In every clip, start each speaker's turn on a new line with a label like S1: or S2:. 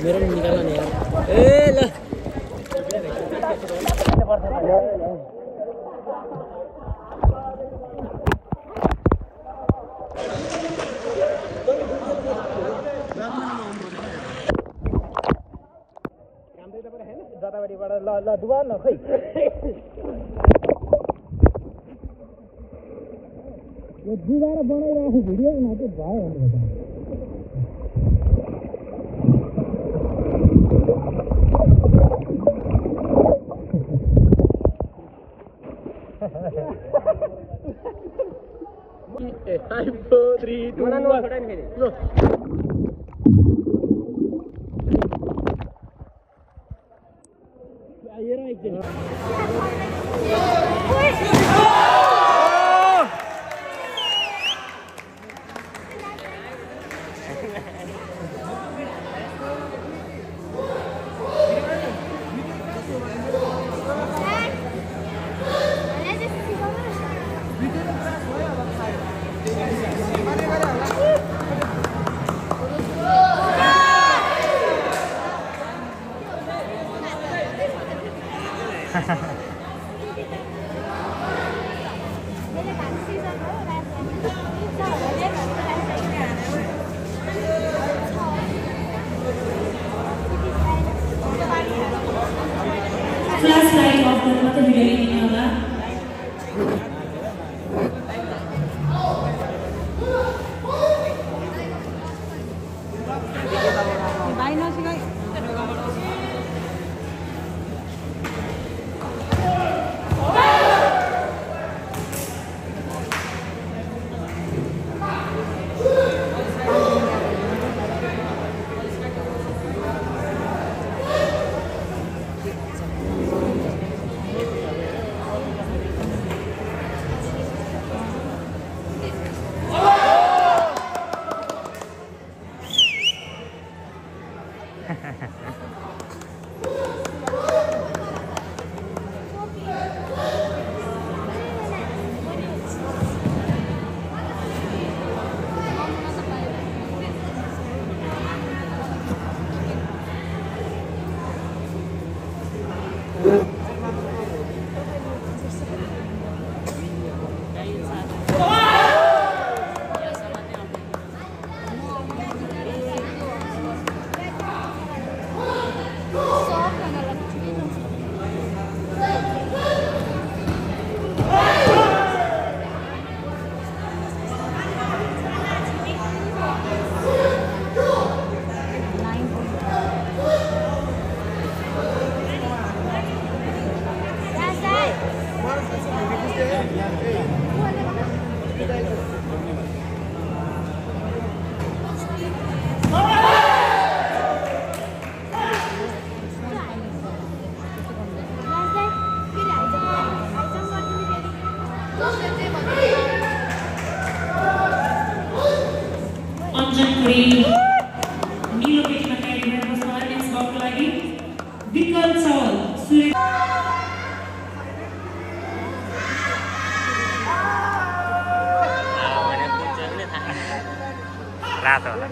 S1: मेरो पनि निकाल्न नि यार ए ल
S2: जताबारीबाट ल डुबा न खै यो डुबाएर बनाइरहेको भिडियो उनीहरू भयो
S1: Five, four, three, two, one. Go.
S3: Flashlight off गर्न मात्र भिडियो लिने होला भाइ नसिकाइ
S4: रातो होला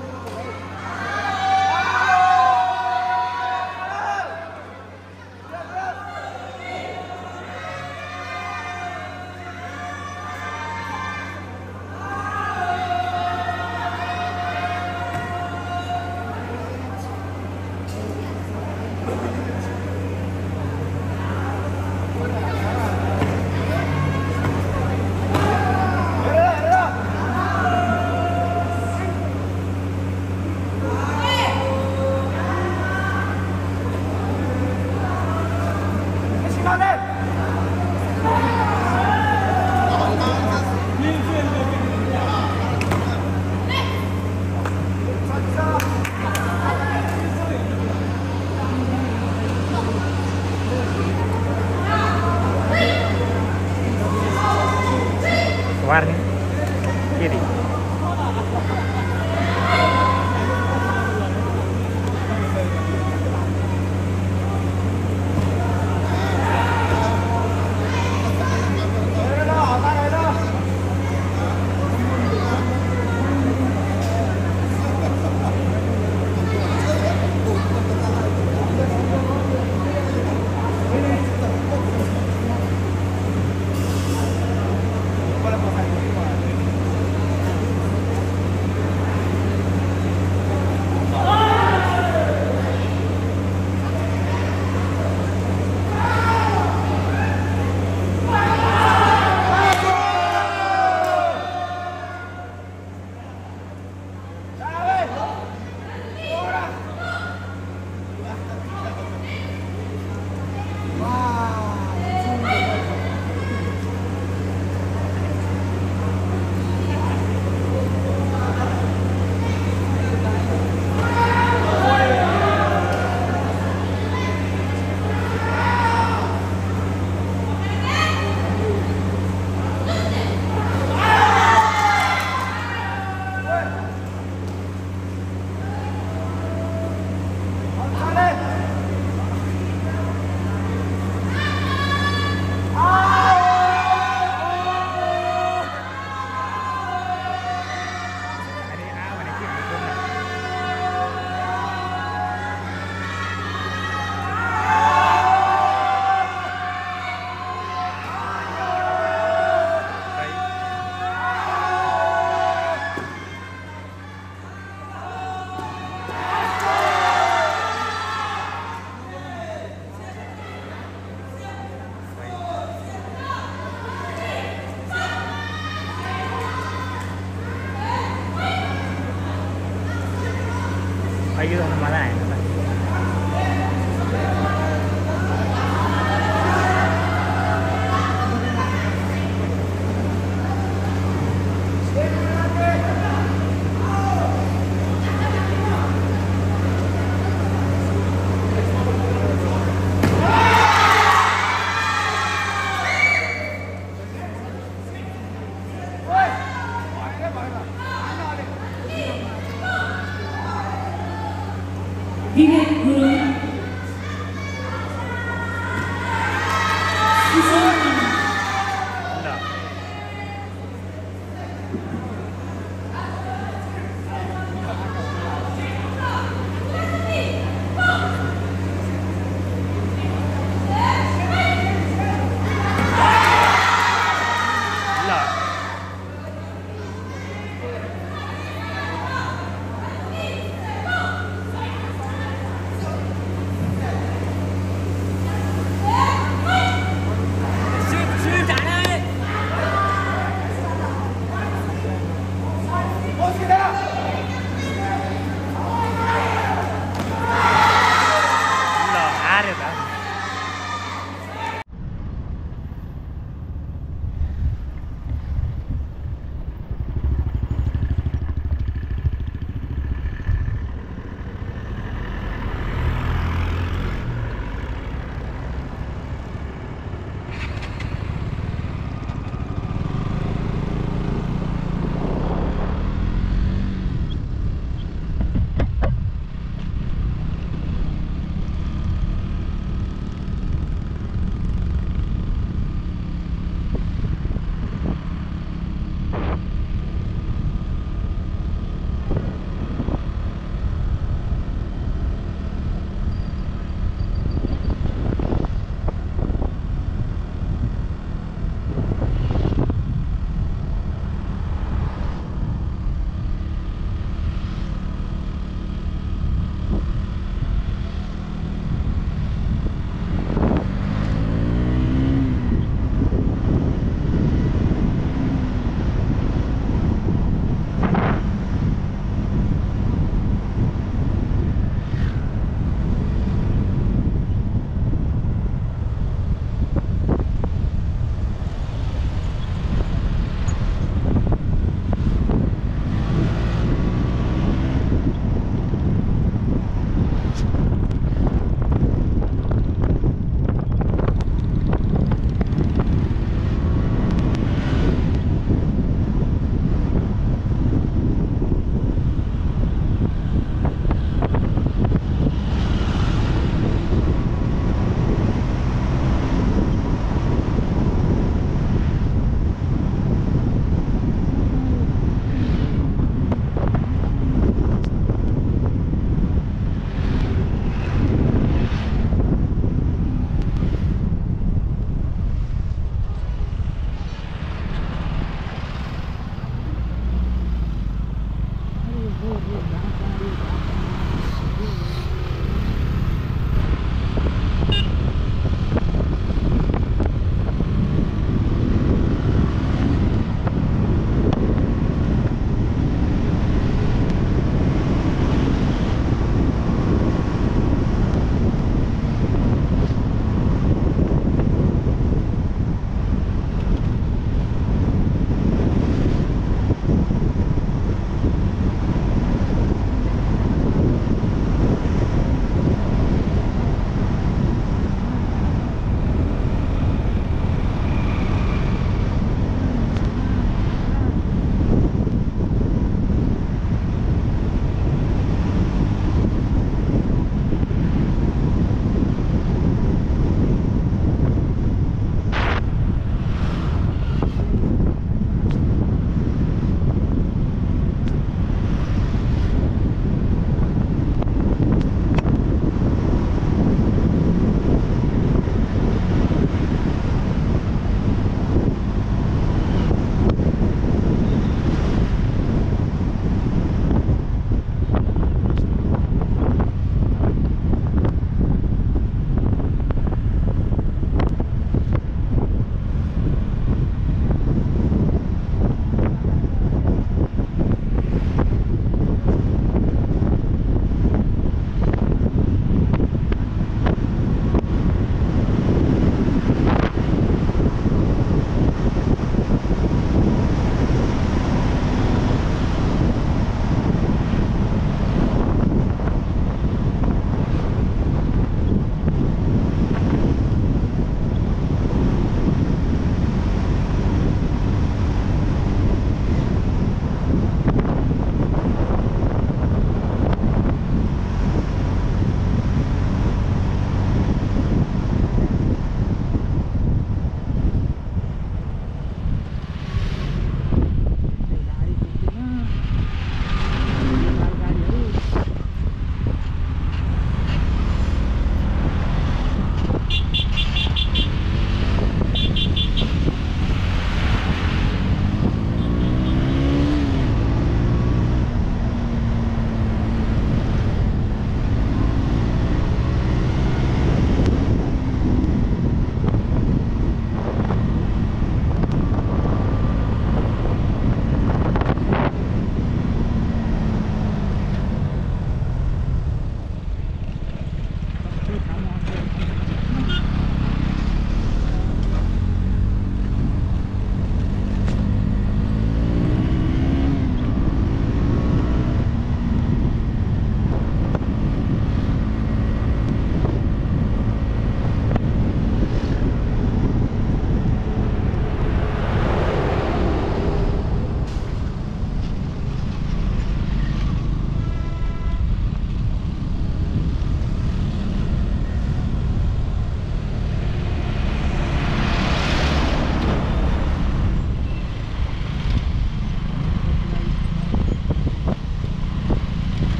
S1: अहिले त मजा आएन त
S3: विवेक गुरुङ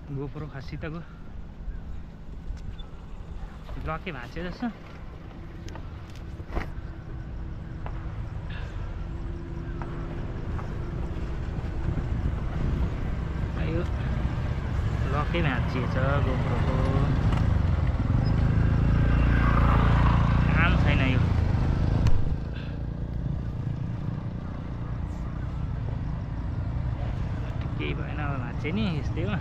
S4: गोप्रो खसितको लके भाँच्यो जस्तो यो लकै भाँचिएछ गोप्रोको काम छैन यो केही भएन अब भाँच्यो नि यस्तै हो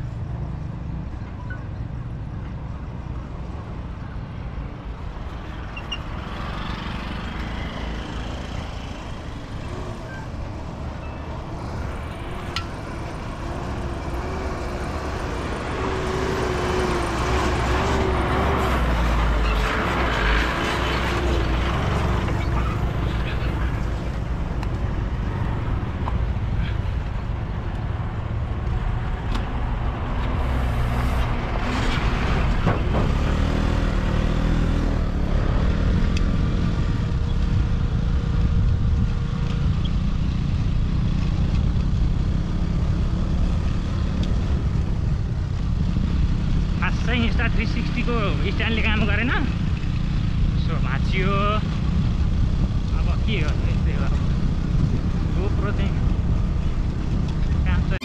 S4: इन्स्टा 360 को स्ट्यान्डले काम गरेन सो भाँचियो अब के गर्नु यस्तै हो गोप्रो चाहिँ काम छ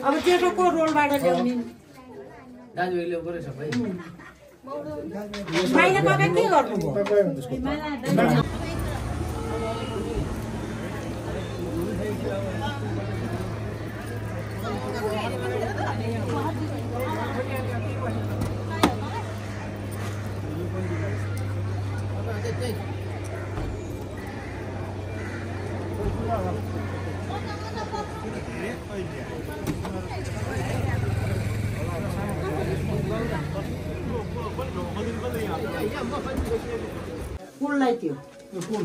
S3: अब जेठोको रोलबाट ल्याउने
S1: दाजुहरूले गरे सबै
S3: बाहिर गएर के गर्नु पुललाई त्यो
S2: पुल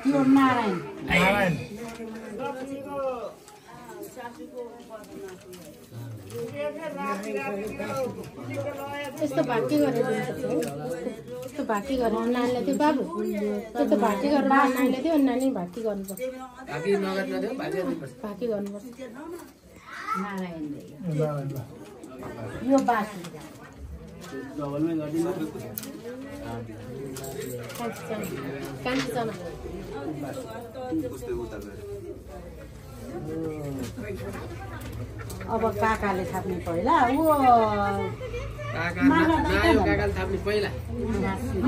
S3: त्यो नारायण यस्तो भाग के गरेर
S5: त्यस्तो भाकी गरेर नानीले थियो बाबु त्यस्तो भाकी गरेर नानीले थियो नानी भाकी गर्नुपर्छ भाकी गर्नुपर्छ
S3: यो बासी
S5: कान्छी चना
S3: अब काकाले थाप्ने पहिला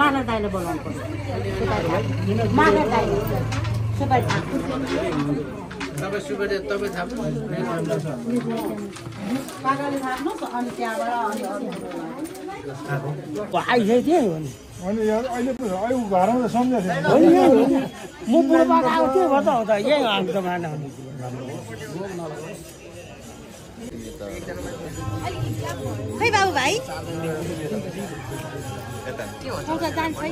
S3: माला दाइले बोलाउनु पर्छ माला दाइले सबै काकाले थाप्नुहोस् अनि त्यहाँबाट
S2: अनि अहिले घरमा त सम्झेको
S1: म बुढोबाट आएको के भयो त हो त यही हाम्रो खाना
S5: खै बाबु भाइ आउँछ जान्छ है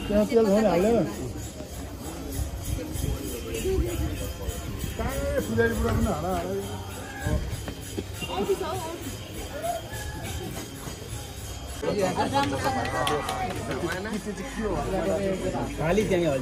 S2: त्यहाँ तेल छैन हाल्यो पुजारी बुढा पनि हाला
S1: खाली त्यहाँ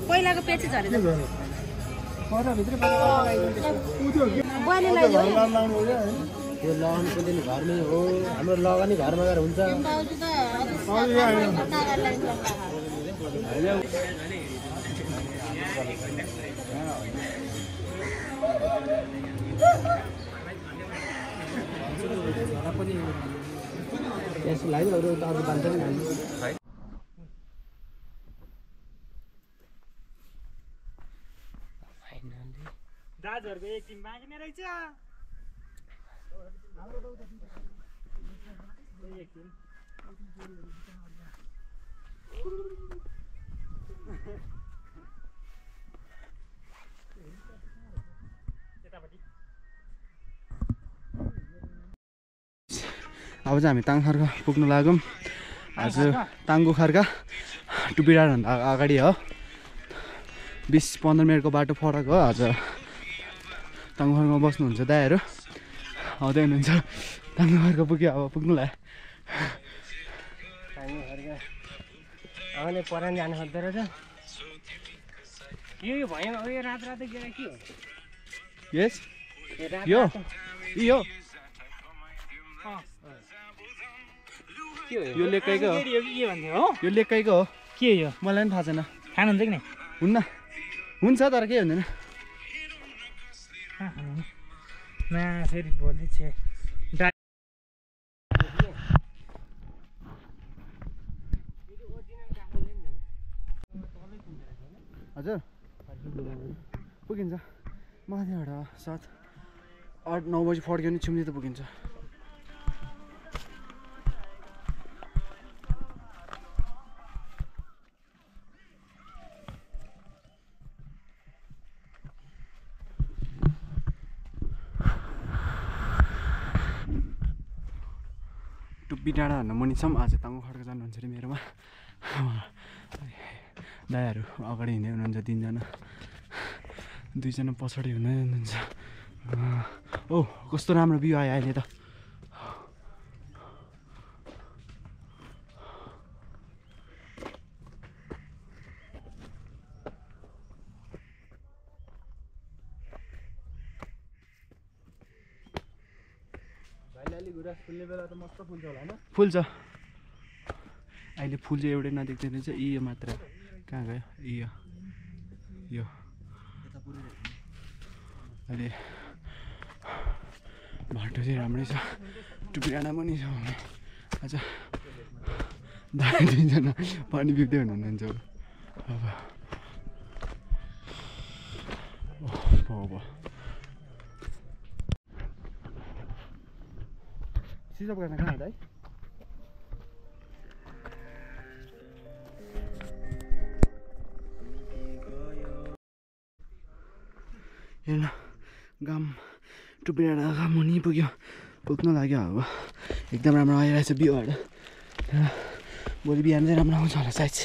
S5: पहिलाको पेची झरेछ
S1: त्यो लगानी पनि घरमै हो हाम्रो लगानी घरमा गएर हुन्छ त्यसको लागि अरू त अरू बान्छ नि दाजुहरूको एक टिम मागिने रहेछ
S6: अब चाहिँ हामी ताङखर्का पुग्नु लाग्यौँ आज ताङ्गु खर्का टुपिडाँडा अगाडि हो 20-15 मिनटको बाटो फरक हो आज ताङ्गु खर्कामा बस्नुहुन्छ दाइहरू आउँदै हुनुहुन्छ ताङ्गु खर्का पुग्यो अब पुग्नु लाग्यो
S1: आउने परान जानु खोज्दो रहेछ यो भयो यो रात रातै गएर के हो
S6: यस यो यो लेकैको हो
S4: के भन्थ्यो हो
S6: यो लेकैको हो
S4: के यो
S6: मलाई पनि थाहा छैन
S4: खानुहुन्छ कि नै
S6: हुन्न हुन्छ तर केही हुँदैन
S4: फेरि भोलि छे
S6: हजुर पुगिन्छ माथिबाट 7-8-9 बजी फर्क्यो भने छिम्ली त पुगिन्छ टुप्पीडाँडा भन्दा मुनि छौँ आज ताङ्गु खर्का जानुहुन्छ अरे मेरोमा दाइहरू अगाडि हिँड्दै हुनुहुन्छ 3 जना 2 जना पछाडि हुँदै हुनुहुन्छ ओ कस्तो राम्रो भ्यू आयो अहिले त फुल्छ अहिले फुल चाहिँ एउटै नदेख्दै रहेछ यो मात्र कहाँ गयो यो अहिले बाटो चाहिँ राम्रै छ टुपिडाँडा पनि छ भने आज दाइ 2 जना पानी पिउँदै हुनुहुन्छ अब सिजअप गर्न कहाँ दाइ हेर्न घाम टुप्पी डाँडा मुनि पुग्यो पुग्न लाग्यो अब एकदम राम्रो आइरहेछ भ्यूहरू भोलि बिहान चाहिँ राम्रो आउँछ होला सायद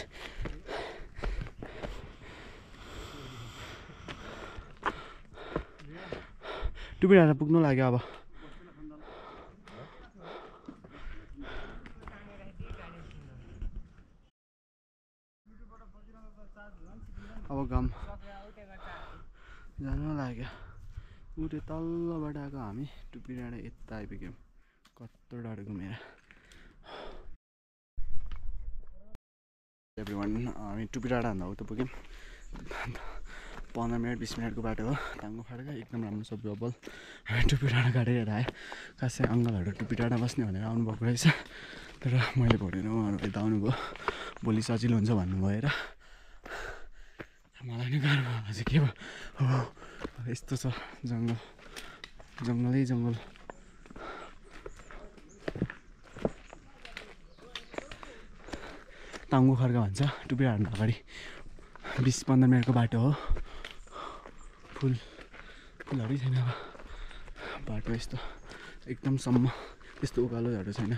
S6: टुप्पी डाँडा पुग्नु लाग्यो अब घाम जानु लाग्यो उठे तल्लोबाट आएको हामी टुप्पी डाँडा यता आइपुग्यौँ कत्रो डाँडा घुमेर एभ्रिवान हामी टुप्पी डाँडा भन्दा उता पुग्यौँ 15 मिनट 20 मिनटको बाटो हो टाङ्गो फाड्का एकदम राम्रो छ भ्यूबल हामी टुप्पी डाँडा काटेर आयो खासै अङ्कलहरू टुप्पी डाँडा बस्ने भनेर आउनुभएको रहेछ तर मैले भनेर उहाँहरू यता आउनुभयो भोलि सजिलो हुन्छ भन्नुभयो र मलाई नि गाह्रो भयो चाहिँ के भयो यस्तो छ जङ्गलै जङ्गल टाङ्गो खर्का भन्छ टुप्पी डाँडा अगाडि 20-15 मिनटको बाटो हो फुलहरू छैन अब बाटो यस्तो एकदमसम्म त्यस्तो उकालोहरू छैन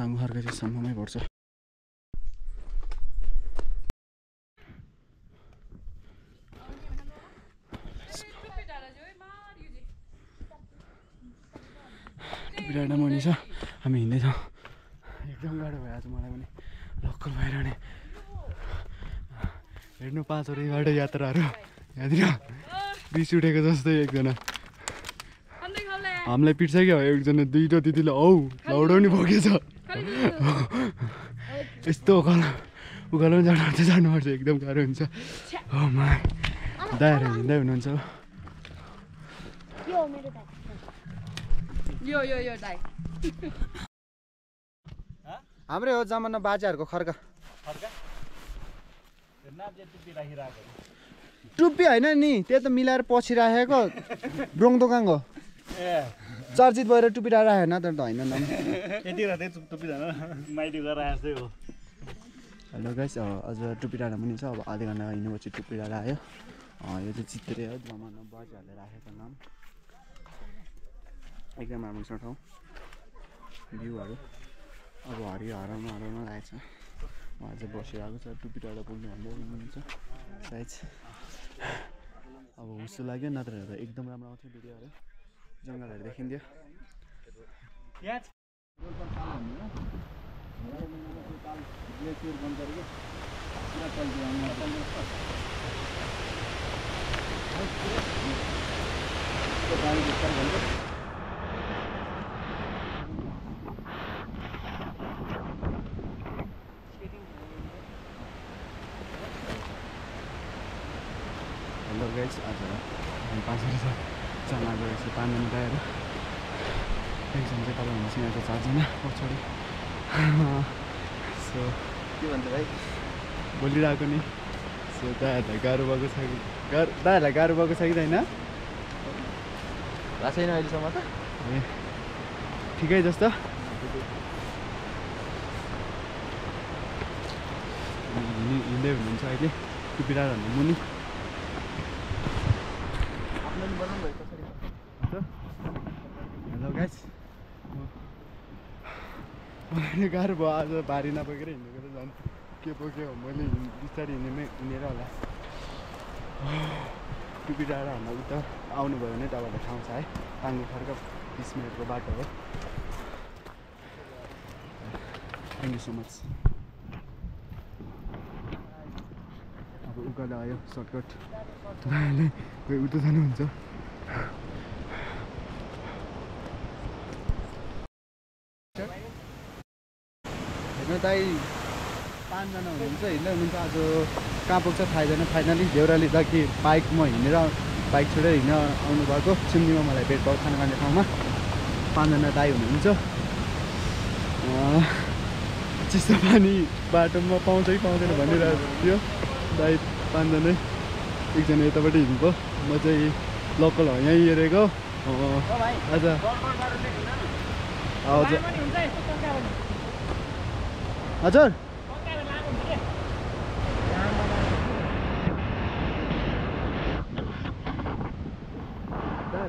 S6: टाङ्गो खर्का चाहिँ सम्ममै पर्छ टुप्पी डाँडा मुनि छ हामी हिँड्दैछौँ एकदम गाह्रो भयो आज मलाई पनि लक्कल भइरहने हेर्नु 5वटा यात्राहरू यहाँतिर रिस उठेको जस्तै एकजना हामीलाई पिट्छ क्या एकजना दुईवटा दिदीले औ लौडाउने भोगेछ यस्तो उकालो जानुपर्छ एकदम गाह्रो हुन्छ हो मा दाइहरू हिँड्दै हुनुहुन्छ हाम्रै हो जमाना बाजेहरूको खर्का टुप्पी होइन नि त्यो त मिलाएर पछि राखेको ब्रोङ दोकान हो चर्चित भएर टुप्पी राखेन तर त होइन हेलो गाइस अझ टुप्पी डाँडा पनि छ अब आधा घन्टा हिँड्नुपर्छ टुप्पी डाँडा आयो यो चाहिँ चित्रे हो जमाना बाजेहरूले राखेको नाम एकदम राम्रो छ ठाउँ भ्यूहरू अब हराउन लागेको छ उहाँ चाहिँ बसिरहेको छ टुप्पी डाँडा पुग्नु भन्दै हुनुहुन्छ सायद अब हुस्सो लाग्यो नत्र त एकदम राम्रो आउँथ्यो भिडियोहरू जङ्गलहरू देखिन्थ्यो हेलो गाइस आज हामी 5 जना गएर चाहिँ 5 जना गएर एकजना चाहिँ तल हुनुहुन्छ यहाँ चाहिँ 4 जना पछाडि सो के भन्छ भाइ बोलिरहेको नि सो दाइहरूलाई गाह्रो भएको छ कि दाइहरूलाई गाह्रो भएको छ कि होइन भएको छैन अहिलेसम्म त ए ठिकै जस्तो हिँड्दै हुनुहुन्छ अहिले टुप्पी डाँडा भन्नु मुनि हेलो गाइस मलाई गाह्रो भयो आज भारी नपुगेर हिँडेको त झन् के पुग्यो मैले बिस्तारै हिँडेर होला टुप्पी डाँडा भन्दा उता आउनुभयो भने तपाईँलाई ठाउँ छ है टाङ्गो खर्का 20 मिनटको बाटो हो थ्याङ्क यू सो मच अब उकालो आयो सर्टकट दाइले कोही उता जानुहुन्छ हेर्नु दाइ 5 जना हुनुहुन्छ हिँड्दै हुनुहुन्छ आज कहाँ पुग्छ थाहा छैन फाइनली देउराली कि बाइक म हिँडेर बाइक छोडेर हिँड्न आउनुभएको चिम्नीमा मलाई भेट भयो खाना खाने ठाउँमा 5 जना दाइ हुनुहुन्छ चिसो पानी बाटोमा पाउँछ कि पाउँदैन भनिरहेको थियो दाइ 5 जना एकजना यताबाट हिँड्नुभयो म चाहिँ लोकल हो यहीँ हेरेको आज हजुर हजुर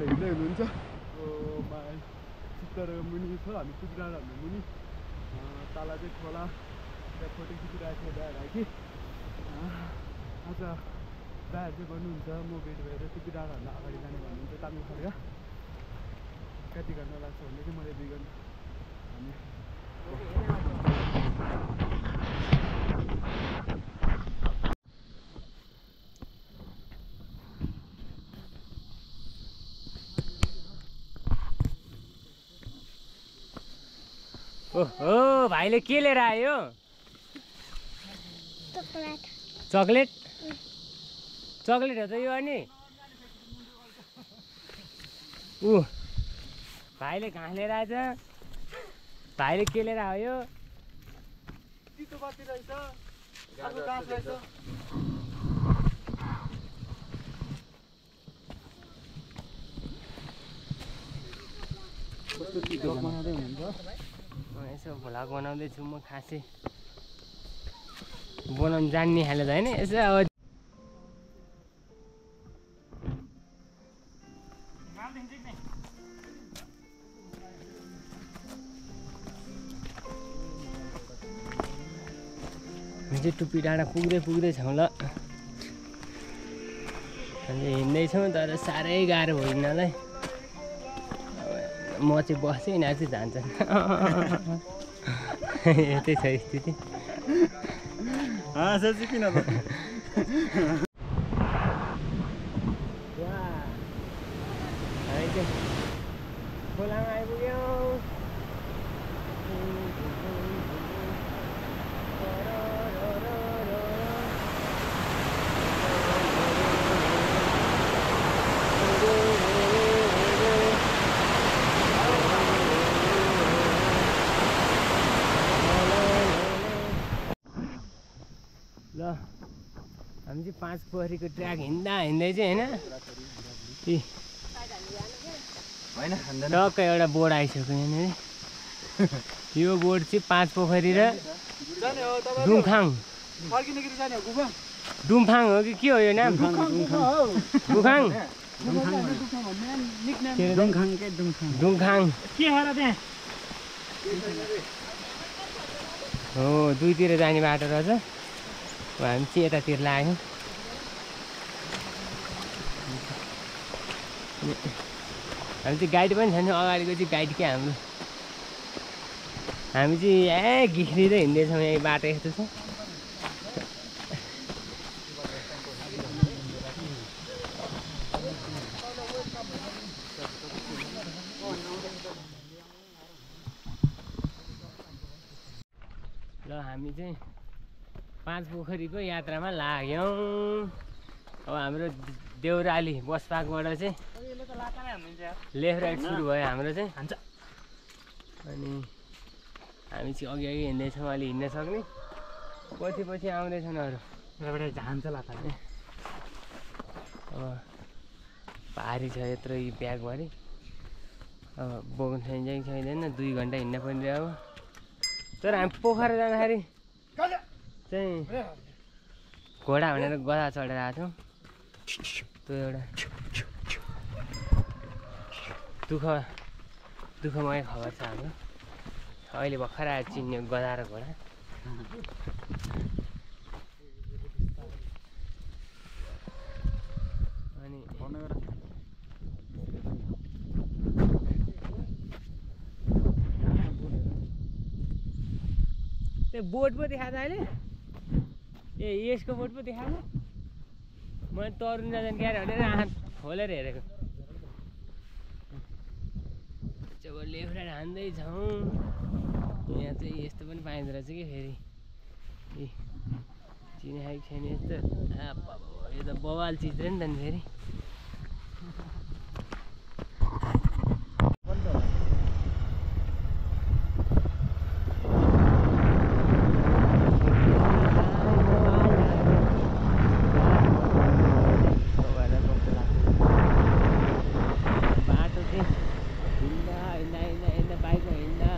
S6: हिँड्दै हुनुहुन्छ चित्तर मुनि छ हामी टुक्राएर हामी मुनि तल चाहिँ खोला त्यहाँ फोटो खिचिरहेको थियो दाहरू कि आज दाहरू चाहिँ भन्नुहुन्छ म भेट भएर टुक्राहरूभन्दा अगाडि जाने भन्नुहुन्छ तामिल खड्का कति घन्टा लाग्छ भने चाहिँ मैले 2 घन्टा हामी
S7: ओहो भाइले के लिएर आयो चक्लेट चक्लेट हो त यो अनि भाइले घाँस लिएर आएछ भाइले के लिएर आयो
S6: चितो बत्ती रहेछ अब घाँस रहेछ कस्तो चितो बनाउँदै हुनुहुन्छ
S7: यसो भ्लग बनाउँदैछु म खासै बनाउनु जान्ने खाले त होइन यसो अब चाहिँ टुप्पी डाँडा पुग्दैछौँ ल हिँड्दैछौँ तर साह्रै गाह्रो भयो हिँड्नलाई म चाहिँ बस्छु यिनीहरू चाहिँ जान्छन् यतै छ स्थिति
S6: किन त
S7: खोलामा आइपुग्यौँ ल हामी चाहिँ 5 पोखरीको ट्र्याक हिँड्दै चाहिँ होइन टक्क एउटा बोर्ड आइसक्यो यहाँनिर यो बोर्ड चाहिँ 5 पोखरी र दुमखाङ दुमफाङ हो कि के हो यो नाम दुमखाङ दुमखाङ के हो र त्यहाँ हो दुईतिर जाने बाटो रहेछ हामी चाहिँ यतातिर लाग्यौँ हामी चाहिँ गाइड पनि छ नि अगाडिको चाहिँ गाइड क्या हाम्रो हामी चाहिँ घिक्रिँदै हिँड्दैछौँ यहाँ बाटो यस्तो छ ल हामी चाहिँ 5 पोखरीको यात्रामा लाग्यौँ अब हाम्रो देउराली बस पार्कबाट चाहिँ लेफ्ट राइट सुरु भयो हाम्रो चाहिँ अनि हामी चाहिँ अघि हिँड्दैछौँ अलि हिँड्न सक्ने पछि आउँदैछन् अरू यहाँबाट झान्छ लाता अब भारी छ यत्रो यी ब्यागभरि अब बोक्नु छैन 2 घन्टा हिँड्न पर्ने अब तर हामी पोखरा जाँदाखेरि चाहिँ घोडा भनेर गधा चढेर आएको थियौँ त्यो एउटा दुःखमय खबर छ हाम्रो अहिले भर्खर आएर चिन्ने गधा र घोडा अनि त्यो बोट पो देखाएको अहिले यसको बोट पो देखाएको मैले तरुण जान क्यारे भनेर आँखा खोलेर हेरेको जब लेफ्ट राइट हान्दैछौँ यहाँ चाहिँ यस्तो पनि पाइँदो रहेछ कि फेरि चिने खाएको छैन यस्तो यो त बवाल चिज रह्यो नि त नि फेरि बाटो चाहिँ हिँड्दा बाइकमा हिँड्दा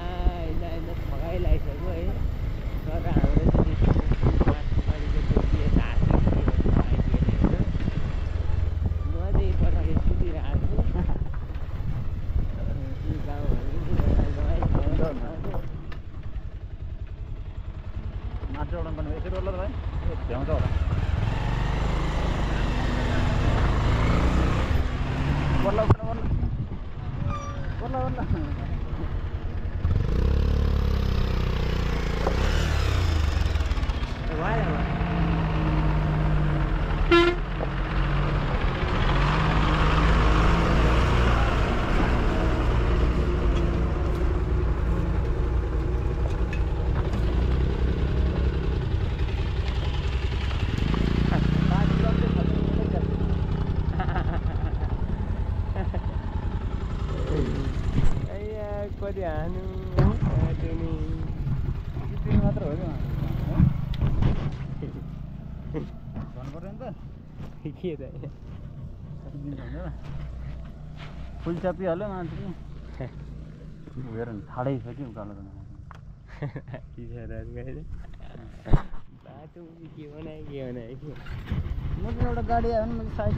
S6: बल्ल बल्ल
S7: कति हानु
S6: मात्र हो भन्नु पर्यो नि त
S7: के त
S6: फुल चापिहाल्यो मान्छे हेर न ठाडै छ कि उकालो
S7: बाटो के बनायो
S6: म त एउटा गाडी आयो भने मैले साइड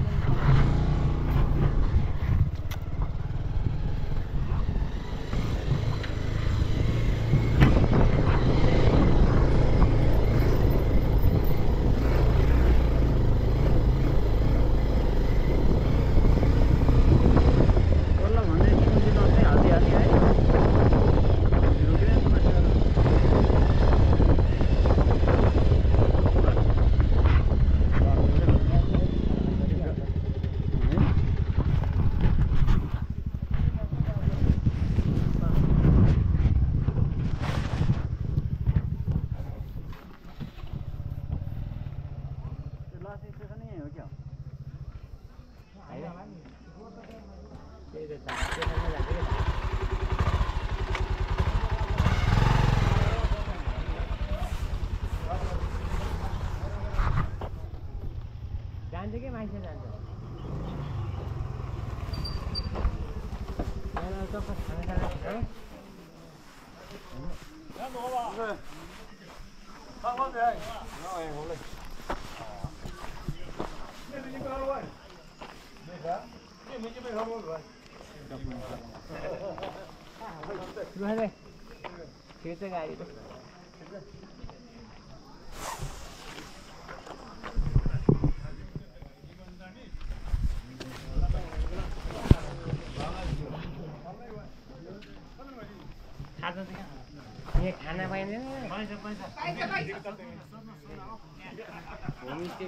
S7: जान्छ कि मान्छे जान्छ गाडी यहाँ खाना पाइँदैन होमस्टे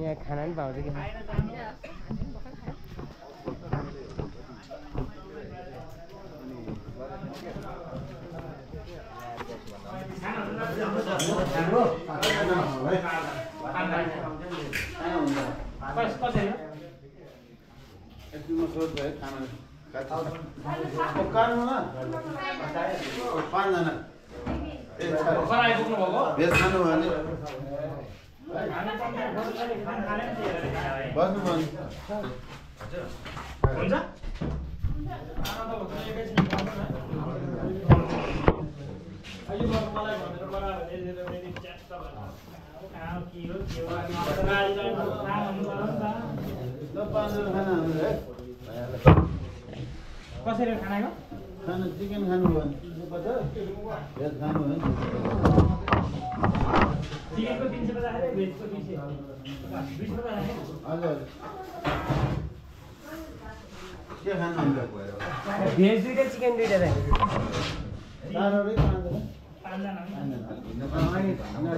S7: यहाँ खाना पनि पाउँछ कि
S6: पाँचजना भेज खानु भयो भने बस्नु हुन्छ
S4: कसरी खानाको
S6: खाना चिकन खानु भयो भेज खानु भयो
S4: चिकनको 350 भेजको 200
S6: हजुर के खानुहुन्छ
S7: भेज दुईटा चिकन दुईटा
S6: चारवटै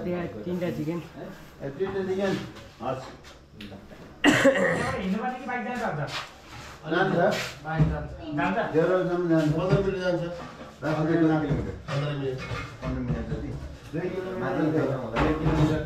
S7: त्यहाँ तिनवटा चिकन
S6: तिनवटा चिकन हस्
S4: हिँड्नुपर्ने कि बाइक जान्छ
S6: जान्छ
S4: जान्छ
S6: देउरालीसम्म जान्छ 15 मिनट जान्छ 15 मिनट जति 2 किलोमिटर 2 किलोमिटर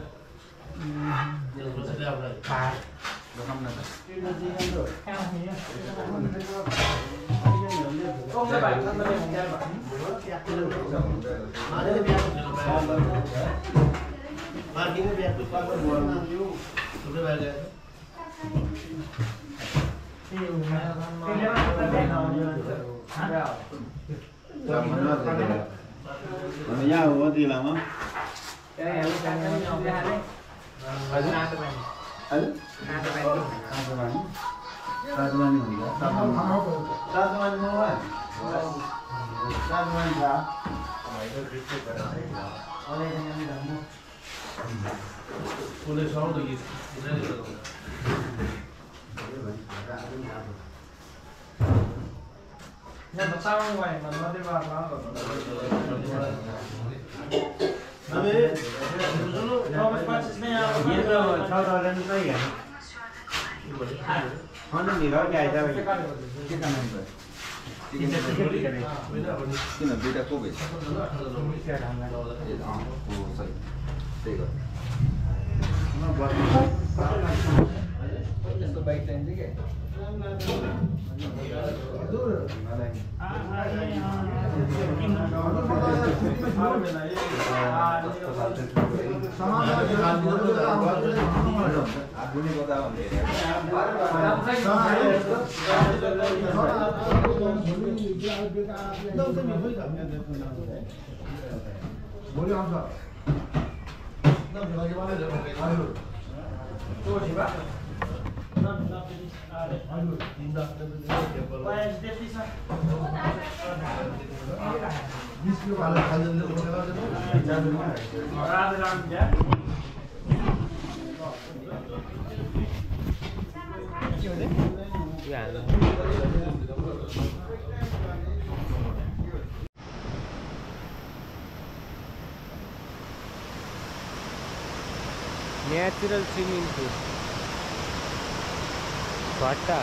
S6: यहाँ हो जिल्लामा सातवानी हुन्छ सातवानी
S7: Natural swimming pool. Vata.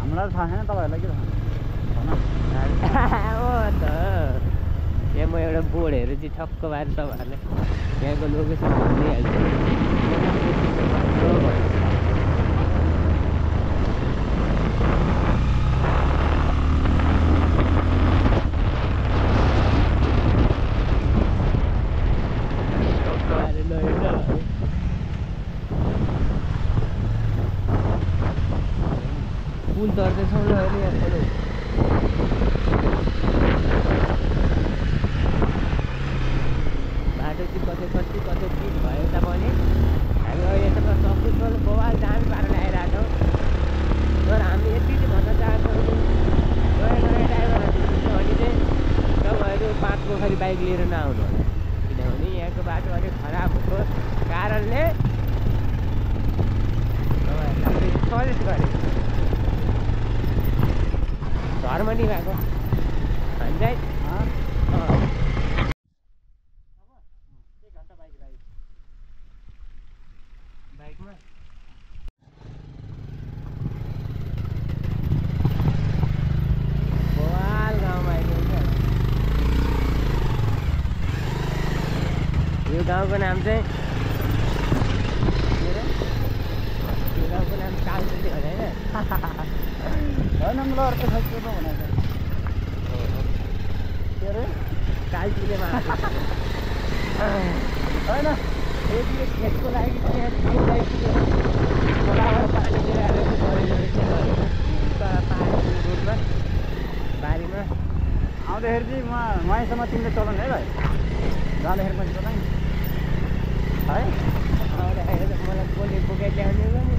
S2: हामीलाई थाहा छैन तपाईँहरूलाई के थाहा
S7: यहाँ म एउटा बोर्डहरू चाहिँ ठक्क भएर तपाईँहरूलाई यहाँको लोकेसन भनिदिइहाल्छु। पुल तर्दैछौँ ल अहिले यहाँ बाटो चाहिँ कतै के भयो तापनि हामी अहिलेसम्म सबै बवाल दामी पारेर आइरहेको छौँ। तर हामी यति चाहिँ भन्न चाहन्छौँ नयाँ ड्राइभरहरू भने चाहिँ तपाईँहरू 5 पोखरी बाइक लिएर नआउनु होला, किनभने यहाँको बाटो अलिक खराब भएको कारणले तपाईँहरूलाई सजेस्ट गरेँ धर्मनी भएको भन्दै बाइकमा बवाल गाउँमा आइपुग्छ। यो गाउँको नाम चाहिँ यो गाउँको नाम कालचुली हो होइन
S2: होइन ल अर्को साइड भनेको
S7: के अरे कालचुलेमा
S2: होइन
S7: यदि यो खेतको लागि खोलाबाट पानी ल्याएर रोडमा बारीमा
S2: आउँदाखेरि चाहिँ माइसम्म तिमीले चलाउनु है भाइ, जाँदाखेरि मैले चलाएँ है।
S7: आउँदाखेरि त मलाई बोली बोकेर ल्याउने हो नि।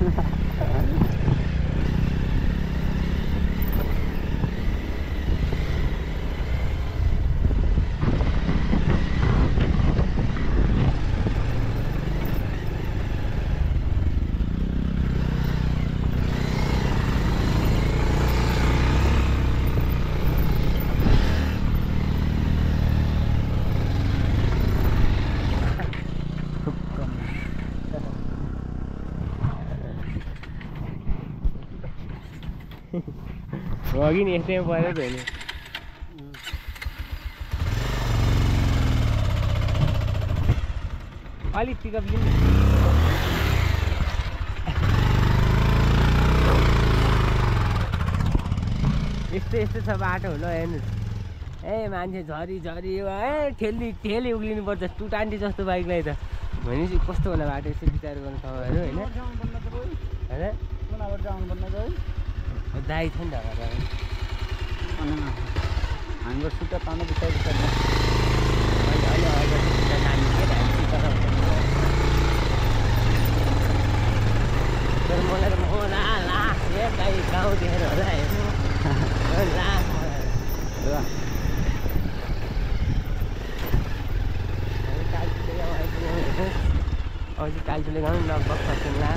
S7: अघि नि यस्तैमा परेर त नि अलिक पिकअप लिनु यस्तो यस्तो छ बाटो ल हेर्नुहोस् ए मान्छे झरी झरी ठेली उक्लिनुपर्छ टुटान्टी जस्तो बाइकलाई त भनेपछि कस्तो होला बाटो यसो विचार गर्नु तपाईँहरू होइन दाइ छ नि त
S2: हाम्रो सुट्टा पाउनु बिस्तारै
S7: तर मलाई त दाइ गाउँ देखेर होला हेर्नु अझै कालचुले गाउँ लगभग सक्छौँला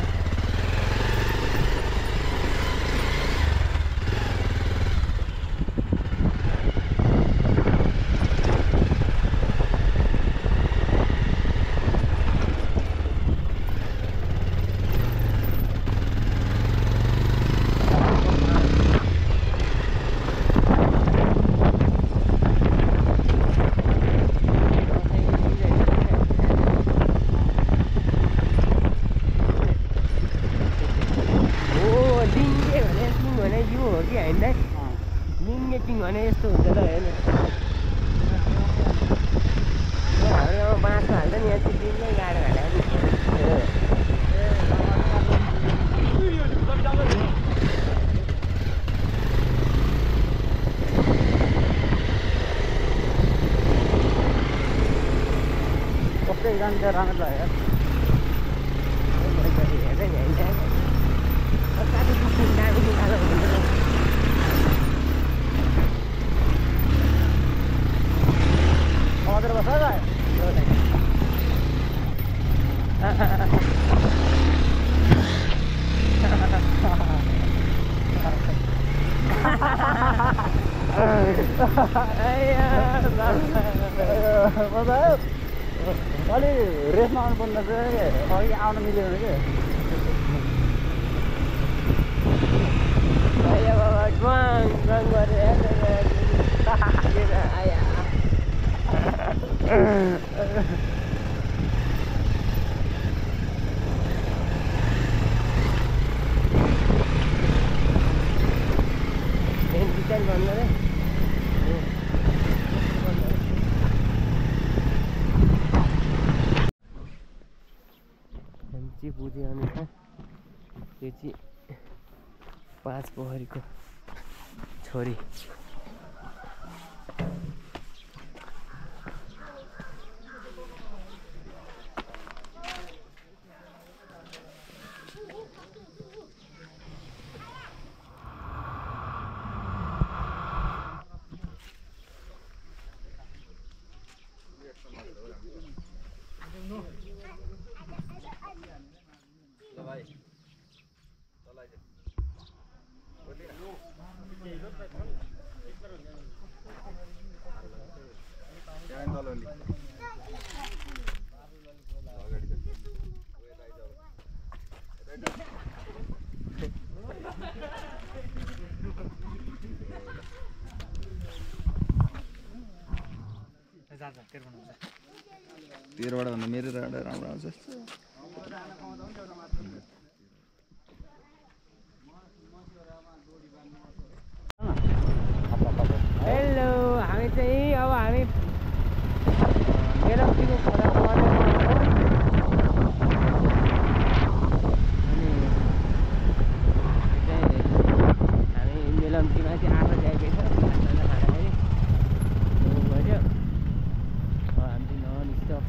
S7: भने यस्तो हुन्छ ल हेर्नु हाम्रो बाँसको हाल्छ नि यहाँ चाहिँ दिनमै गाडो हाल्यो
S2: कस्तै जान्छ राम्रो लाग्यो अलि रेसमा आउनुपर्ने चाहिँ अघि आउनु मिलेन कि
S7: बुझे अनुसार यो चाहिँ 5 पोखरीको छोरी
S6: तेरोबाट भन्दा मेरो राडा राम्रो आउँछ
S7: हेलो हामी चाहिँ अब हामी बेलौटीको खोला पर्ने हामी बेलौटीमा चाहिँ आफू जाएकै छ खाँदाखेरि गऱ्यो हामी नन स्टप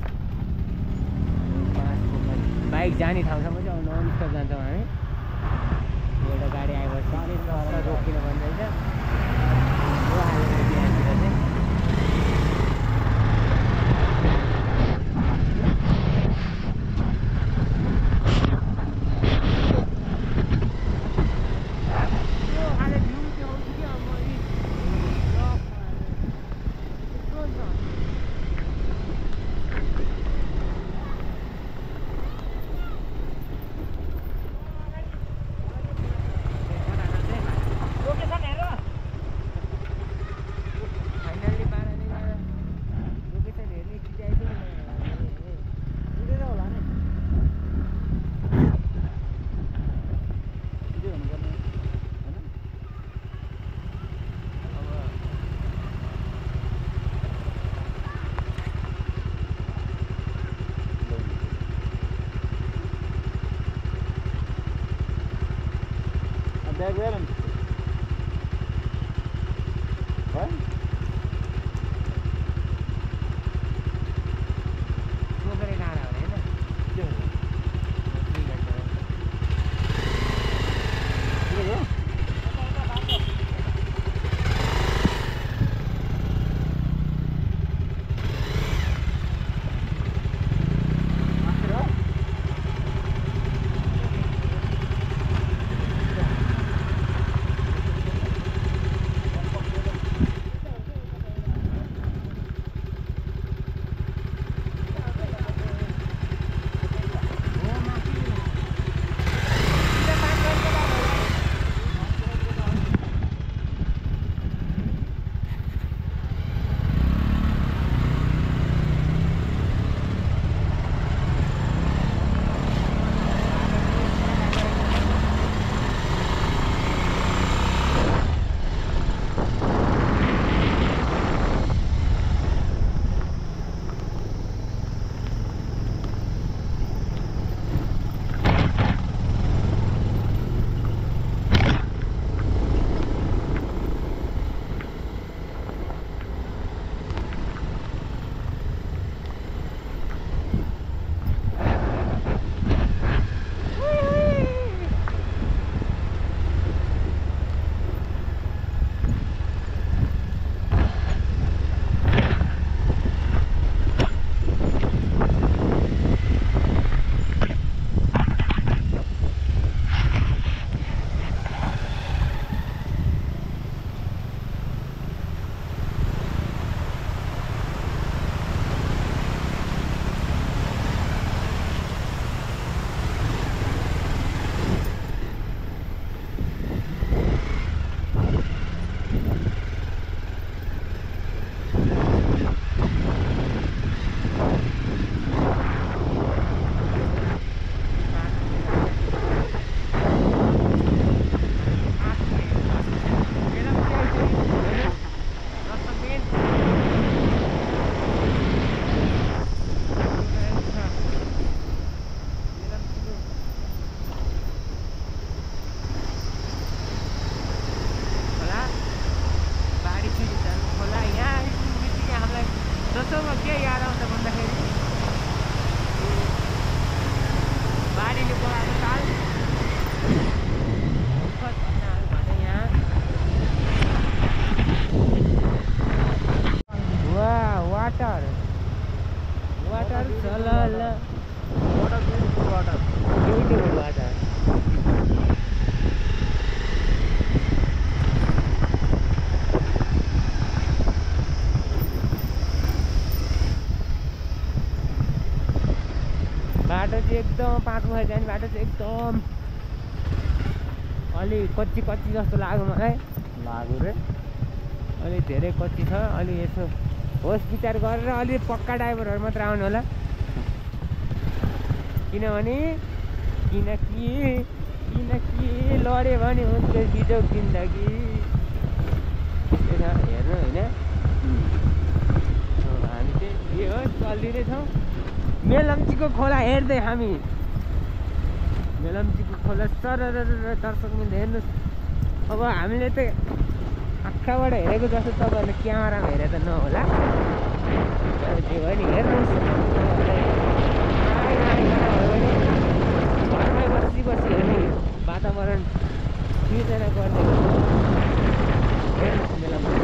S7: बाइक जाने ठाउँसम्म चाहिँ नन स्टप जान्छौँ हामी एउटा गाडी आएपछि रोकिन भनिरहेछ पोखरी डाँडा हो होइन जसोमा के याद आउँछ भन्दाखेरि बाढीले बोलाएको ताल वाटर वाटर ब्युटिफुल वाटर बाटो चाहिँ एकदम 5 बजे जाने बाटो चाहिँ एकदम अलि कच्ची जस्तो लाग्यो मलाई लाग्यो रे अलि धेरै कच्ची छ अलि यसो होस् विचार गरेर अलि पक्का ड्राइभरहरू मात्र आउनु होला किनभने किनकि लड्यो भने हुन्छ बिजोग जिन्दगी हेर्नु होइन हामी चाहिँ के हो चलिदिँदै छौँ मेलम्चीको खोला हेर्दै हामी मेलम्चीको खोला सरर दर्शक मिल्दै हेर्नुहोस् अब हामीले त आँखाबाट हेरेको जस्तो तपाईँहरूले क्यामेरामा हेरे त नहोला त्यो भयो नि हेर्नुहोस् घरमै बसी हेर्ने वातावरण सिर्जना गर्ने हेर्नुहोस् मेलम्ची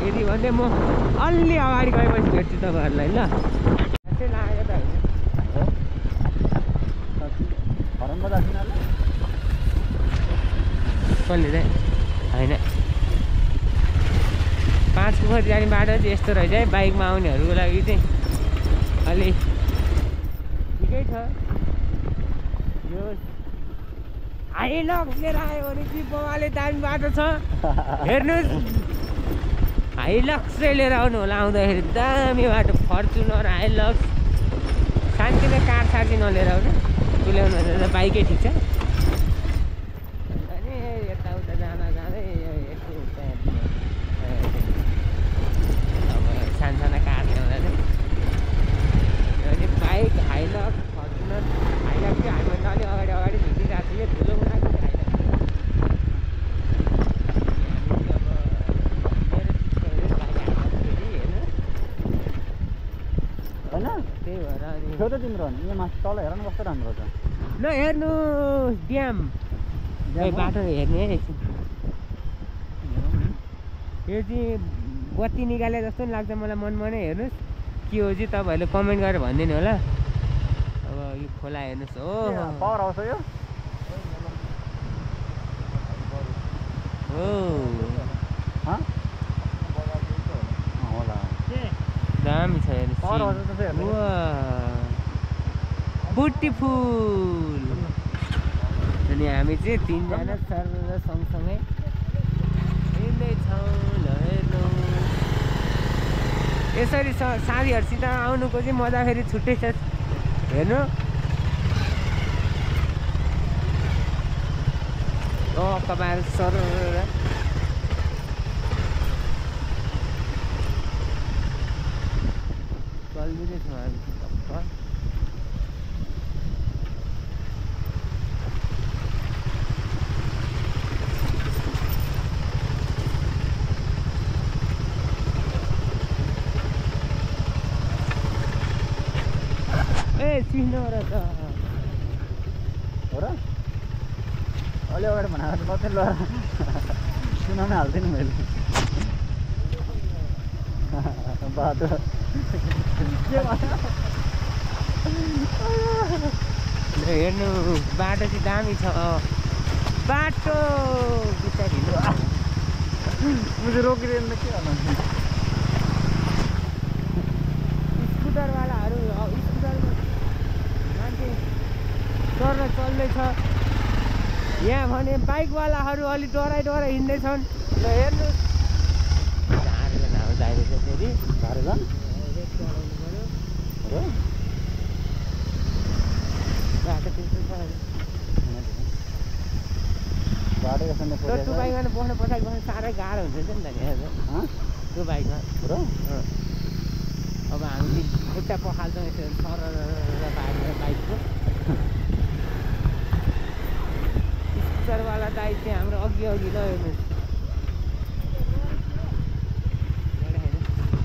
S7: यदि भने म अलि अगाडि गएपछि भेट्छु तपाईँहरूलाई ल त्यसै लागेको त होइन कसले चाहिँ होइन 5 पोखरी जाने बाटो चाहिँ यस्तो रहेछ है बाइकमा आउनेहरूको लागि चाहिँ अलि ठिकै छ यो हाइलक्स लिएर आयो भने चाहिँ बबाले दामी बाटो छ हेर्नुहोस् हाइलक्स चाहिँ लिएर आउनु होला आउँदाखेरि दामी बाटो फर्चुनर हाइलक्स शान्तिले कार सार चाहिँ नलिएर आउनु तुल्याउनु भने त बाइकै ठिक छ अनि यताउता जाँदै यस्तो सानसाना कार ल्याउँदा चाहिँ
S2: छेउ त तिम्रो यहाँ माथि तल हेर न कस्तो राम्रो छ
S7: ल हेर्नु ड्याम बाटो हेर्ने है एकछिन यो चाहिँ बत्ती निकाले जस्तो नि लाग्छ मलाई मनमा नै हेर्नुहोस् के हो चाहिँ तपाईँहरूले कमेन्ट गरेर भनिदिनु होला अब यो खोला हेर्नुहोस् हो
S2: पावर आउँछ यो
S7: हो
S2: होला
S7: दामी छ
S2: पावर आउँछ
S7: हेर्नुहोस्
S2: त्यसो हेर्नु
S7: ब्युटिफुल अनि हामी चाहिँ तिनजना सर सँगसँगै हिँड्दैछौँ ल हेर्नु यसरी साथीहरूसित आउनुको चाहिँ मजा फेरि छुट्टै छ हेर्नु कपाल सर चल्दिँदैछौँ हामी चिन्नु र त
S2: हो र अलि अगाडि भनेर त मात्रै ल सुनाउनु हाल्थेँ नि मैले बाटो
S7: हेर्नु बाटो चाहिँ दामी छ बाटो बिस्तारै हिँड्नु
S2: मुझे रोकिरहेन के गर्नु
S7: स्कुटरवालाहरू स्कुटरमा मान्छे चढ्न चल्दैछ यहाँ भने बाइकवालाहरू अलि डराइ हिँड्दैछन् ल हेर्नु झारजनाहरू जाँदैछ फेरि
S2: झारजन
S7: हो बाटो त्यस्तो छ
S2: बाटो यसो
S7: त्यो बाइकमा बस्नु पछाडि बस्नु साह्रै गाह्रो हुन्छ नि त त्यो बाइकमा
S2: र
S7: अब हामी खुट्टा पखाल्छौँ यसो सर बाइकको स्कुटरवाला दाइ चाहिँ हाम्रो अघि ल हेर्नुहोस्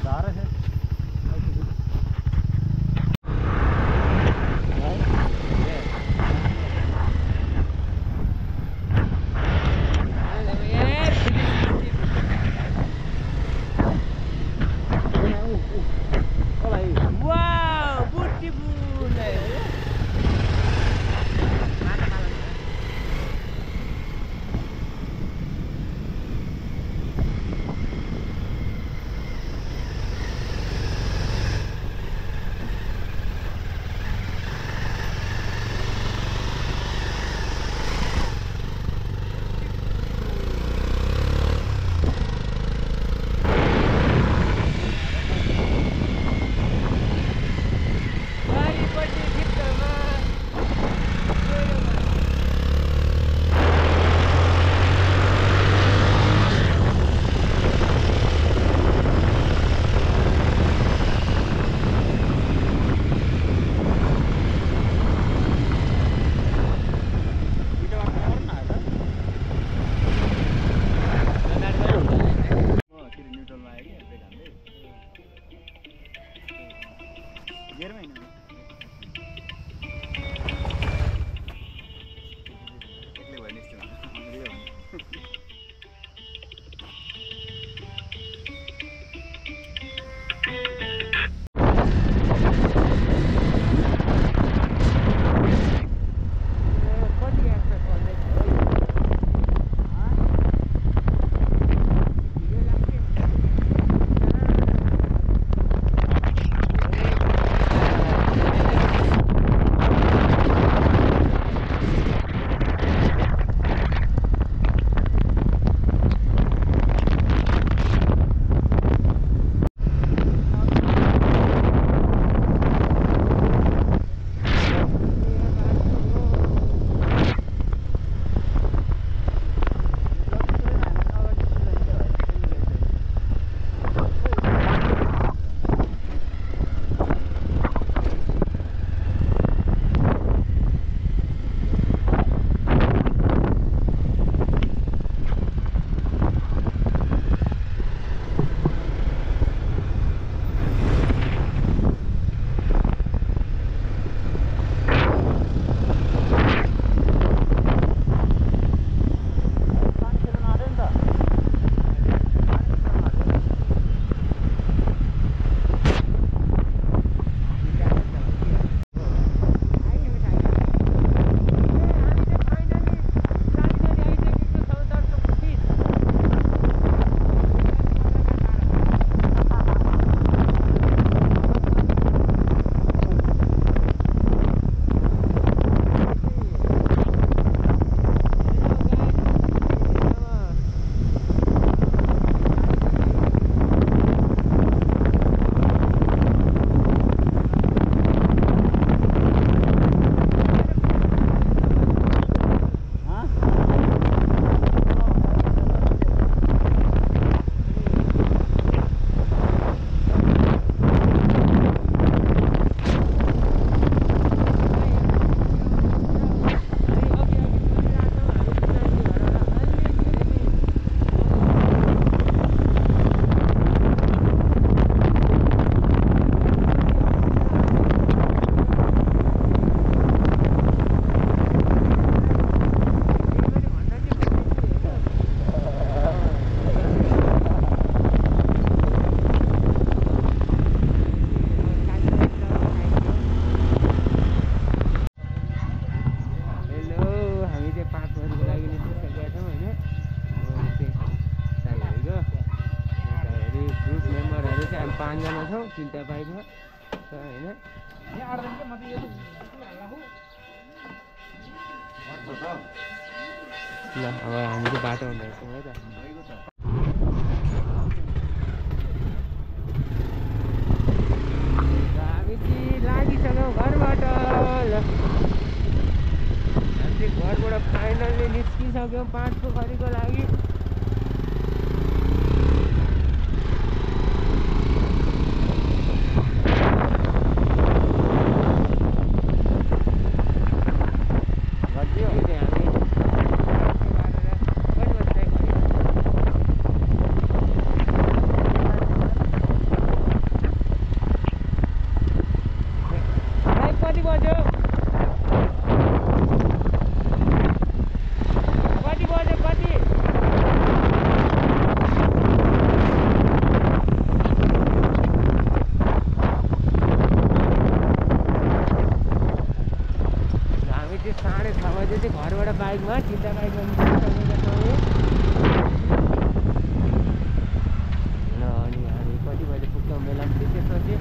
S2: साह्रै छ
S7: 5 जना छौँ 3टा बाइकमा होइन ल अब हामी चाहिँ बाटो हुँदैछौँ है त हामी चाहिँ लागिसक्यौँ घरबाट ल हामी चाहिँ घरबाट फाइनल्ली निस्किसक्यौँ 5 पोखरीको लागि घरबाट बाइकमा 3टा बाइकमा निस्किसकेका छौँ ल अनि हामी कति बजे पुग्छौँ मेलामा त्यसपछि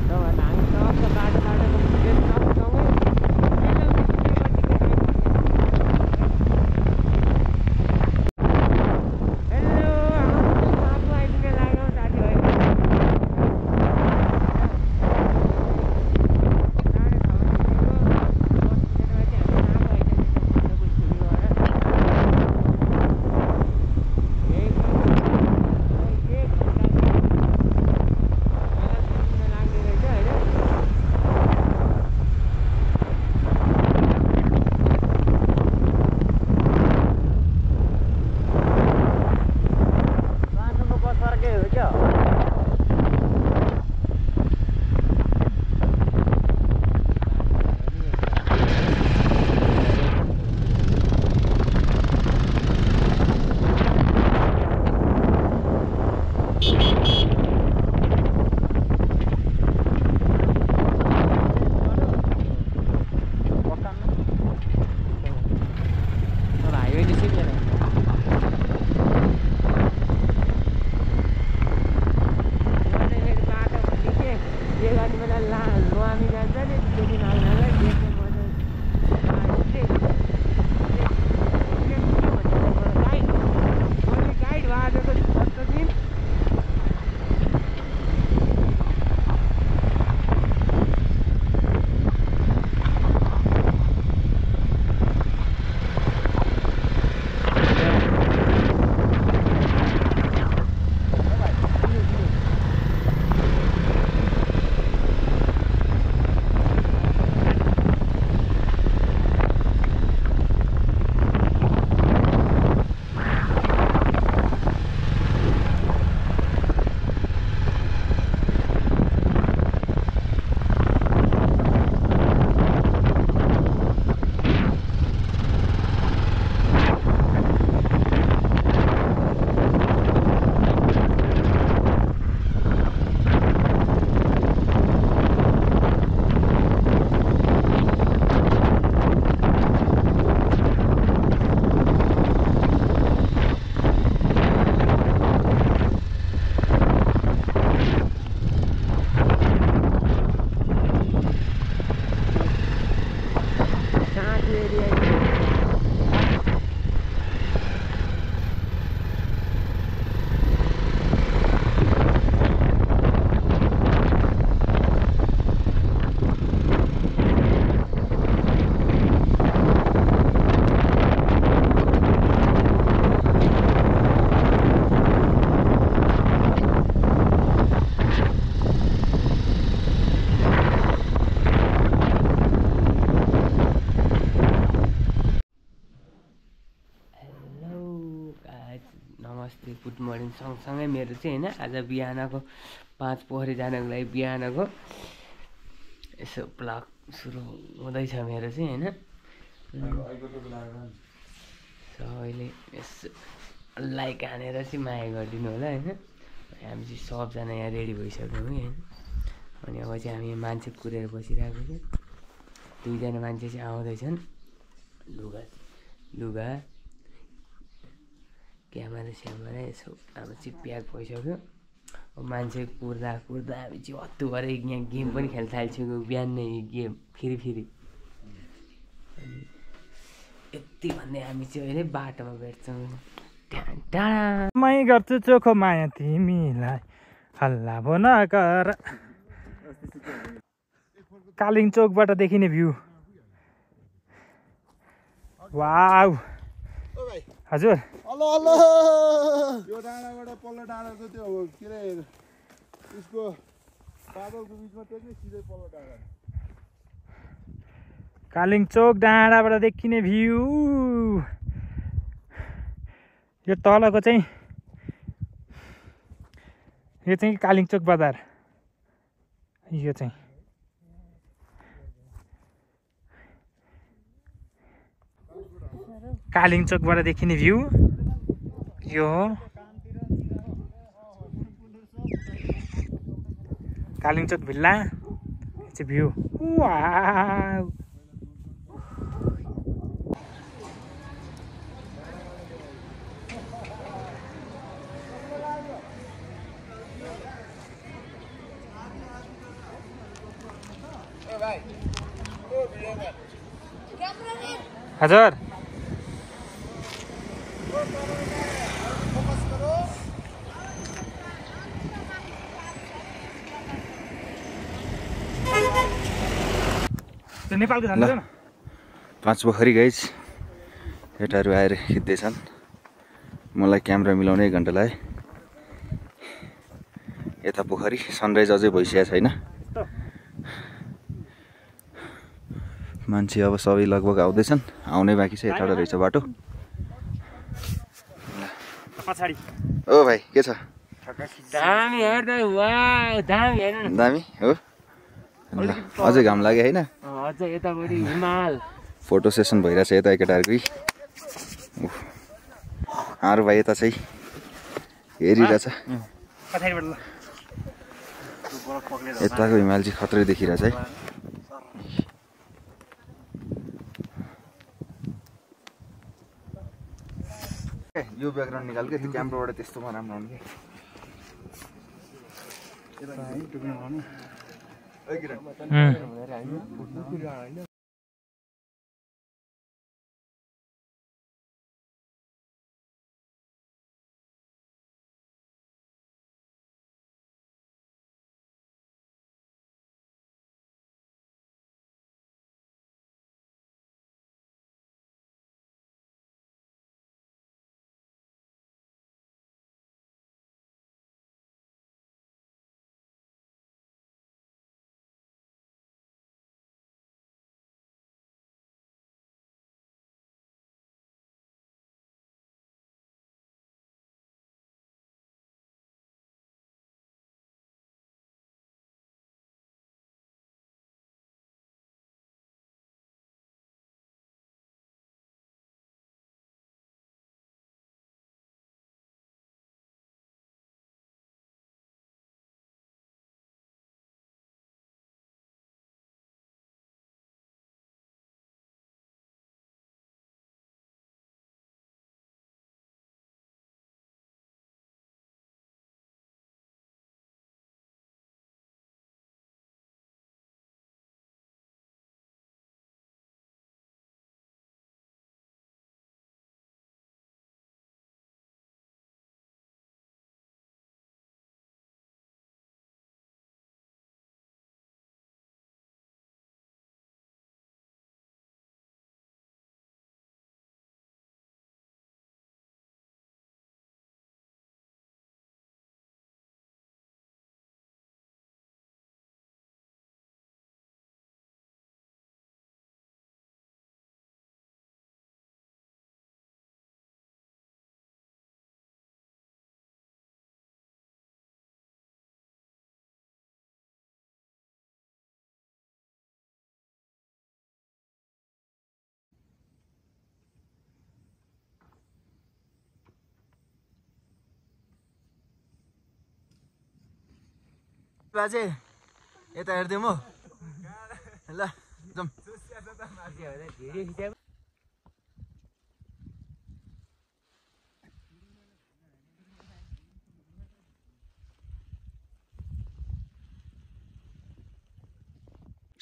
S7: नभए हामी सब बाटोको फुटेज सबसँगै हेलो हाम्रो आफू आइपुग्न लाग्यौँ साथीभाइ नमस्ते गुड मर्निङ सँगसँगै मेरो चाहिँ होइन आज बिहानको 5 पोखरी जानको लागि बिहानको यसो ब्लग सुरु हुँदैछ मेरो चाहिँ होइन सबैले यसो लाइक हानेर चाहिँ माया गरिदिनु होला होइन हामी चाहिँ सबजना यहाँ रेडी भइसक्यौँ है होइन अनि अब चाहिँ हामी मान्छे कुरेर बसिरहेको छ 2 जना मान्छे चाहिँ आउँदैछन् लुगा क्यामेरा स्यामेरा यसो हाम्रो चाहिँ प्याक भइसक्यो मान्छे कुर्दा कुर्दा हामी चाहिँ हत्तु भएर यहाँ गेम पनि खेल्न थाल्छौँ बिहानै गेम फेरि यति भन्ने हामी चाहिँ अहिले बाटोमा भेट्छौँ टाढा
S4: मै गर्छु चोखो माया तिमीलाई हल्ला भो नगर कालिङ चोकबाट देखिने भ्यू वाउ हजुर
S6: हेलो हेलो यो डाँडाबाट पल्लो डाँडा चाहिँ त्यो के अरे उसको बादलको बिचमा टेक्ने सिधै पल्लो डाँडा
S4: कालिङ चोक डाँडाबाट देखिने भ्यू यो तलको चाहिँ कालिङ चोक बजार यो चाहिँ कालिङ चोकबाट देखिने भ्यू यो हो कालिङ चोक भिल्ला चाहिँ भ्यू वाउ हजुर नेपालको जान्छ न
S6: पाँच पोखरी गाइज केटाहरू आएर खिच्दैछन् मलाई क्यामेरा मिलाउने 1 घन्टा लाग्यो यता पोखरी सनराइज अझै भइसकेको छैन मान्छे अब सबै लगभग आउँदैछन् आउनै बाँकी छ यताबाट रहेछ बाटो
S4: पछाडि
S6: ओ भाइ के छ
S7: दामी हेर्दै वाउ दामी हेर्नु न
S6: दामी हो अझै घाम लाग्यो हैन
S7: अझ यतापट्टि हिमाल
S6: फोटो सेसन भइरहेछ यता केटाहरूकै आरु भाइ यता चाहिँ हेरिरहेछ यताको हिमाल चाहिँ खत्रै देखिरहेछ है यो ब्याकग्राउन्ड निकाल के त्यो क्यामेराबाट त्यस्तोमा राम्रो आउने के बाजे यता हेर्दै म ल जाम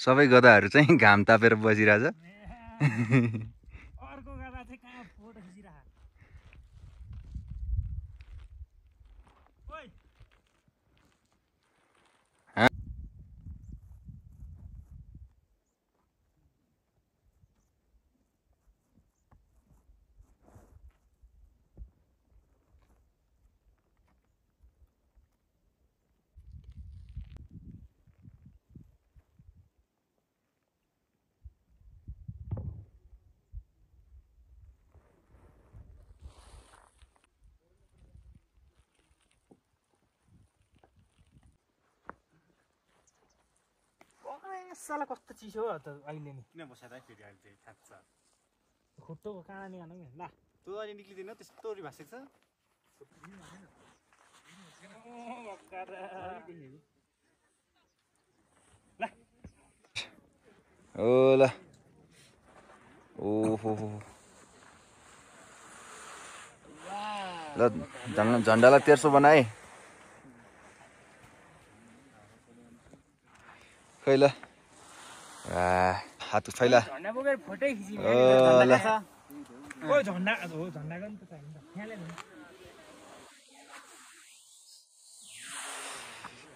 S6: सबै गधाहरू चाहिँ घाम तापेर बसिरहेछ।
S4: अर्को गधा चाहिँ कहाँ फोटो खिचिरहेको। साला कस्तो चिसो हो त अहिले नि।
S2: किन बसाएर फेरि अहिले चाहिँ खान्छ
S4: खुट्टोको काँडा निकाल्नु नि। ल
S2: तँ अहिले निक्लिँदैन त्यस्तो भाषिक छ।
S6: ओ ल ओहो ल झन्डालाई 1300 बनाए खै ल हात फैला
S7: झन्डा बोकेर फोटै खिचिने।
S6: ल
S4: ओ झन्डा हो झन्डाको नि त चाहिन्छ यहाँले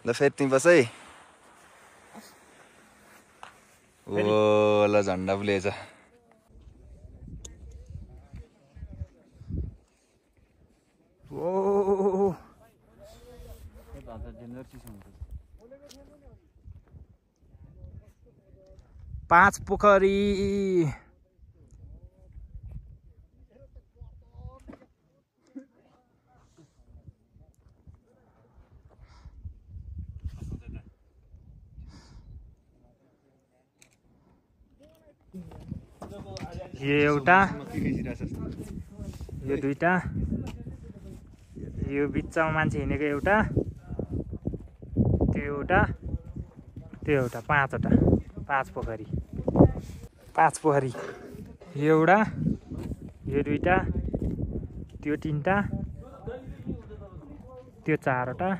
S6: ल फेरि तिमी बस है। ओ ल झन्डा बुलेछ।
S4: ओ पाँच पोखरी यो एउटा यो दुईटा यो बिचमा मान्छे हिँडेको एउटा त्यो एउटा त्यो एउटा पाँचवटा पाँच पोखरी यो एउटा यो दुईटा त्यो तिनटा त्यो चारवटा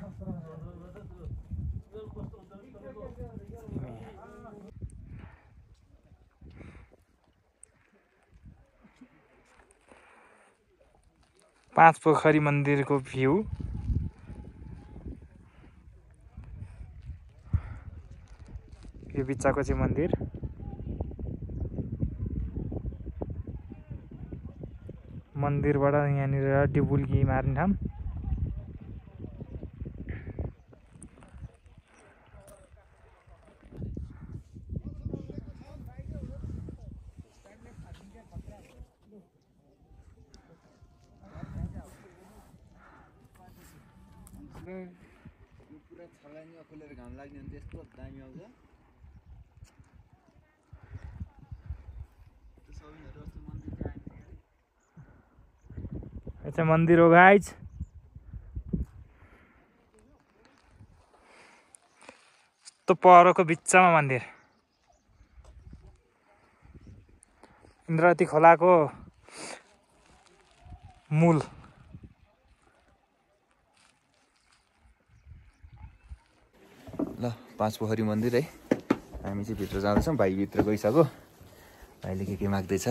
S4: पाँच पोखरी मन्दिरको भ्यू। यो बिचको चाहिँ मन्दिर। मन्दिरबाट यहाँनिर डिबुल्की मार्ने ठाउँ।
S6: पुरा छलाइनी खोलेर घाम लाग्ने भने त्यस्तो दामी आउँछ।
S4: अच्छा मन्दिर हो गाइज। यस्तो परको बिचमा मन्दिर। इन्द्रावती खोलाको मूल।
S6: ल पाँच पोखरी मन्दिर है। हामी चाहिँ भित्र जाँदैछौँ। भाइ भित्र गइसक्यो। भाइले के माग्दैछ।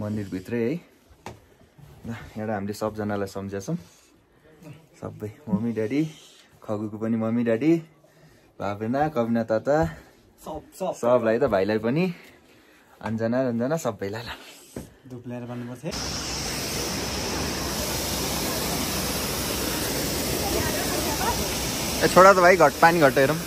S6: मन्दिरभित्रै है। ल एउटा हामीले सबजनालाई सम्झाछौँ। सबै मम्मी ड्याडी खगुको पनि मम्मी ड्याडी भावना कविना ताता सबलाई त भाइलाई पनि अन्जना सबैलाई ल
S2: धुप ल्याएर भन्नुपर्छ।
S6: छोडा त भाइ पानी घट्ट हेरौँ।